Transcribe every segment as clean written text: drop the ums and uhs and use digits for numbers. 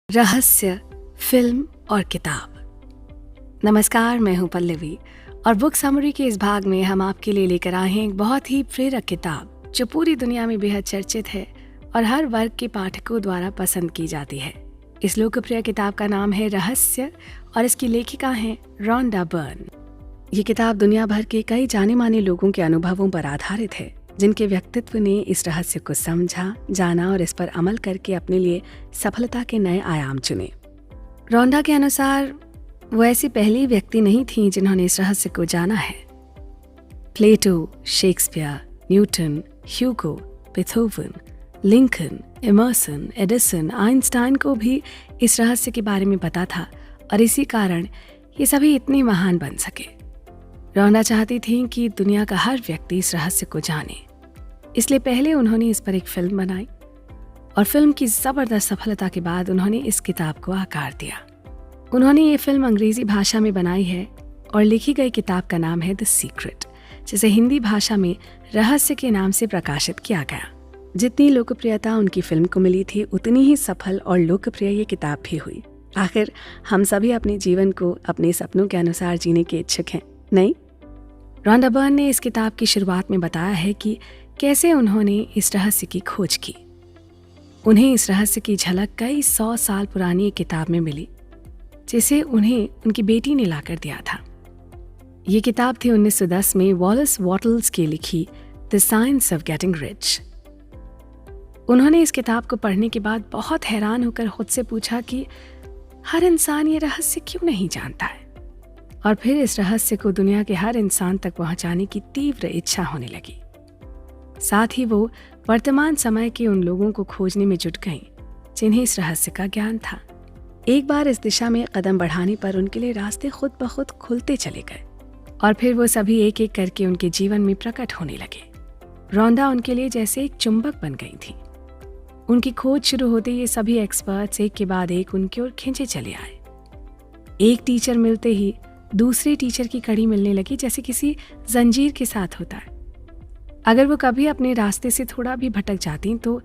रहस्य, फिल्म और किताब। नमस्कार, मैं हूं पल्लवी और बुक समरी के इस भाग में हम आपके लिए लेकर आए हैं एक बहुत ही प्रेरक किताब जो पूरी दुनिया में बेहद चर्चित है और हर वर्ग के पाठकों द्वारा पसंद की जाती है। इस लोकप्रिय किताब का नाम है रहस्य और इसकी लेखिका हैं रोंडा बर्न। ये किताब दुनिया भर के कई जाने माने लोगों के अनुभवों पर आधारित है, जिनके व्यक्तित्व ने इस रहस्य को समझा, जाना और इस पर अमल करके अपने लिए सफलता के नए आयाम चुने। रोंडा के अनुसार वो ऐसी पहली व्यक्ति नहीं थी जिन्होंने इस रहस्य को जाना है। प्लेटो, शेक्सपियर, न्यूटन, ह्यूगो, Beethoven, Lincoln, Emerson, Edison, Einstein को भी इस रहस्य के बारे में पता था और इसी कारण ये सभी इतने महान बन सके। रोंडा चाहती थी कि दुनिया का हर व्यक्ति इस रहस्य को जाने, इसलिए पहले उन्होंने इस पर एक फिल्म बनाई और फिल्म की जबरदस्त सफलता के बाद उन्होंने इस किताब को आकार दिया। उन्होंने ये फिल्म अंग्रेजी भाषा में बनाई है और लिखी गई किताब का नाम है द सीक्रेट, जिसे हिंदी भाषा में रहस्य के नाम से प्रकाशित किया गया। जितनी लोकप्रियता उनकी फिल्म को मिली थी, उतनी ही सफल और लोकप्रिय ये किताब भी हुई। आखिर हम सभी अपने जीवन को अपने सपनों के अनुसार जीने के इच्छुक हैं, नहीं? रोंडा बर्न ने इस किताब की शुरुआत में बताया है कि कैसे उन्होंने इस रहस्य की खोज की। उन्हें इस रहस्य की झलक कई 100 साल पुरानी एक किताब में मिली, जिसे उन्हें उनकी बेटी ने लाकर दिया था। ये किताब थी 1910 में वॉलेस वॉटल्स की लिखी the science of getting rich. उन्होंने इस किताब को पढ़ने के बाद बहुत हैरान होकर खुद से पूछा कि हर इंसान ये रहस्य क्यों नहीं जानता है, और फिर इस रहस्य को दुनिया के हर इंसान तक पहुंचाने की तीव्र इच्छा होने लगी। साथ ही वो वर्तमान समय के उन लोगों को खोजने में जुट गईं जिन्हें इस रहस्य का ज्ञान था। एक बार इस दिशा में कदम बढ़ाने पर उनके लिए रास्ते खुद ब खुद खुलते चले गए और फिर वो सभी एक एक करके उनके जीवन में प्रकट होने लगे। रोंडा उनके लिए जैसे एक चुंबक बन गई थी। उनकी खोज शुरू होते ये सभी एक्सपर्ट्स एक के बाद एक उनकी ओर खींचे चले आए। एक टीचर मिलते ही दूसरे टीचर की कड़ी मिलने लगी, जैसे किसी जंजीर के साथ होता है। अगर वो कभी अपने रास्ते से थोड़ा भी भटक जाती तो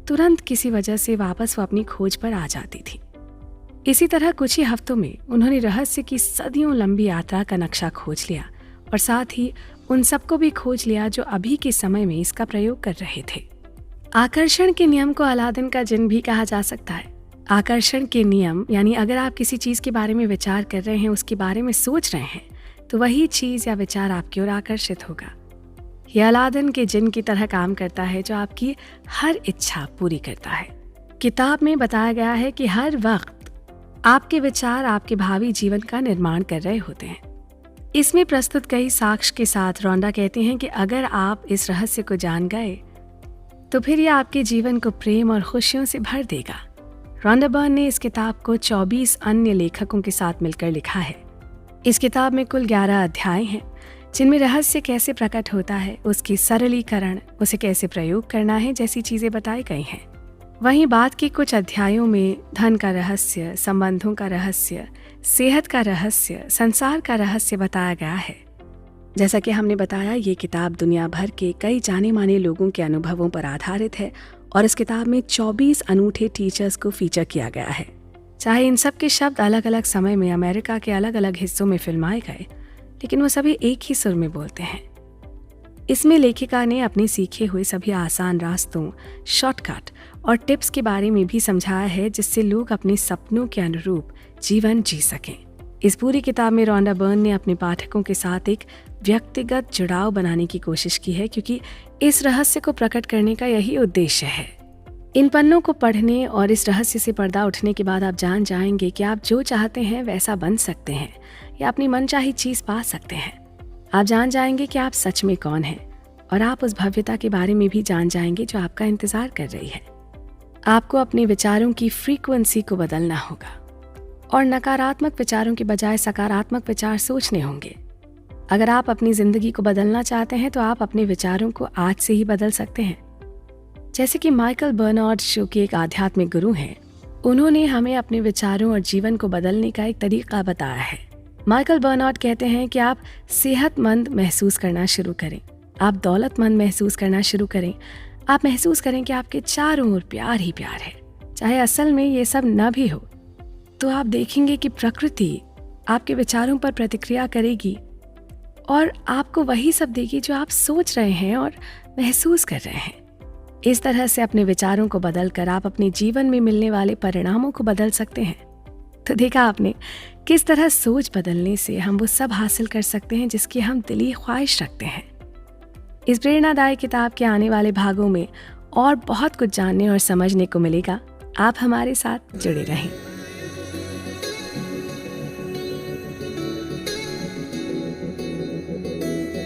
तुरंत किसी वजह से वापस वो अपनी खोज पर आ जाती थी। इसी तरह कुछ ही हफ्तों में उन्होंने रहस्य की सदियों लंबी यात्रा का नक्शा खोज लिया और साथ ही उन सबको भी खोज लिया जो अभी के समय में इसका प्रयोग कर रहे थे। आकर्षण के नियम को अलादीन का जिन्न भी कहा जा सकता है। आकर्षण के नियम यानी अगर आप किसी चीज के बारे में विचार कर रहे हैं, उसके बारे में सोच रहे हैं, तो वही चीज या विचार आपकी ओर आकर्षित होगा। यह अलादीन के जिन्न की तरह काम करता है जो आपकी हर इच्छा पूरी करता है। किताब में बताया गया है कि हर वक्त आपके विचार आपके भावी जीवन का निर्माण कर रहे होते हैं। इसमें प्रस्तुत कई साक्ष्य के साथ रोंडा कहते हैं कि अगर आप इस रहस्य को जान गए तो फिर यह आपके जीवन को प्रेम और खुशियों से भर देगा। रोंडा बर्न ने इस किताब को 24 अन्य लेखकों के साथ मिलकर लिखा है। इस किताब में कुल 11 अध्याय हैं, जिनमें रहस्य कैसे प्रकट होता है, उसकी सरलीकरण, उसे कैसे प्रयोग करना है जैसी चीजें बताई गई हैं। वहीं बाद के कुछ अध्यायों में धन का रहस्य, संबंधों का रहस्य, सेहत का रहस्य, संसार का रहस्य बताया गया है। जैसा कि हमने बताया, ये किताब दुनिया भर के कई जाने माने लोगों के अनुभवों पर आधारित है और इस किताब में 24 अनूठे टीचर्स को फीचर किया गया है। चाहे इन सब के शब्द अलग अलग समय में अमेरिका के अलग अलग हिस्सों में फिल्माए गए, लेकिन वो सभी एक ही सुर में बोलते हैं। इसमें लेखिका ने अपने सीखे हुए सभी आसान रास्तों, शॉर्टकट और टिप्स के बारे में भी समझाया है, जिससे लोग अपने सपनों के अनुरूप जीवन जी सकें। इस पूरी किताब में रोंडा बर्न ने अपने पाठकों के साथ एक व्यक्तिगत जुड़ाव बनाने की कोशिश की है, क्योंकि इस रहस्य को प्रकट करने का यही उद्देश्य है। इन पन्नों को पढ़ने और इस रहस्य से पर्दा उठने के बाद आप जान जाएंगे कि आप जो चाहते हैं वैसा बन सकते हैं या अपनी मनचाही चीज पा सकते हैं। आप जान जाएंगे कि आप सच में कौन हैं और आप उस भव्यता के बारे में भी जान जाएंगे जो आपका इंतजार कर रही है। आपको अपने विचारों की फ्रीक्वेंसी को बदलना होगा और नकारात्मक विचारों के बजाय सकारात्मक विचार सोचने होंगे। अगर आप अपनी जिंदगी को बदलना चाहते हैं तो आप अपने विचारों को आज से ही बदल सकते हैं। जैसे कि माइकल बर्नार्ड, जो कि एक आध्यात्मिक गुरु हैं, उन्होंने हमें अपने विचारों और जीवन को बदलने का एक तरीका बताया है। माइकल बर्नार्ड कहते हैं कि आप सेहतमंद महसूस करना शुरू करें, आप दौलतमंद महसूस करना शुरू करें, आप महसूस करें कि आपके चारों ओर प्यार ही प्यार है। चाहे असल में ये सब न भी हो, तो आप देखेंगे कि प्रकृति आपके विचारों पर प्रतिक्रिया करेगी और आपको वही सब देगी जो आप सोच रहे हैं और महसूस कर रहे हैं। इस तरह से अपने विचारों को बदलकर आप अपने जीवन में मिलने वाले परिणामों को बदल सकते हैं। तो देखा आपने किस तरह सोच बदलने से हम वो सब हासिल कर सकते हैं जिसकी हम दिली ख्वाहिश रखते हैं। इस प्रेरणादायक किताब के आने वाले भागों में और बहुत कुछ जानने और समझने को मिलेगा। आप हमारे साथ जुड़े रहें।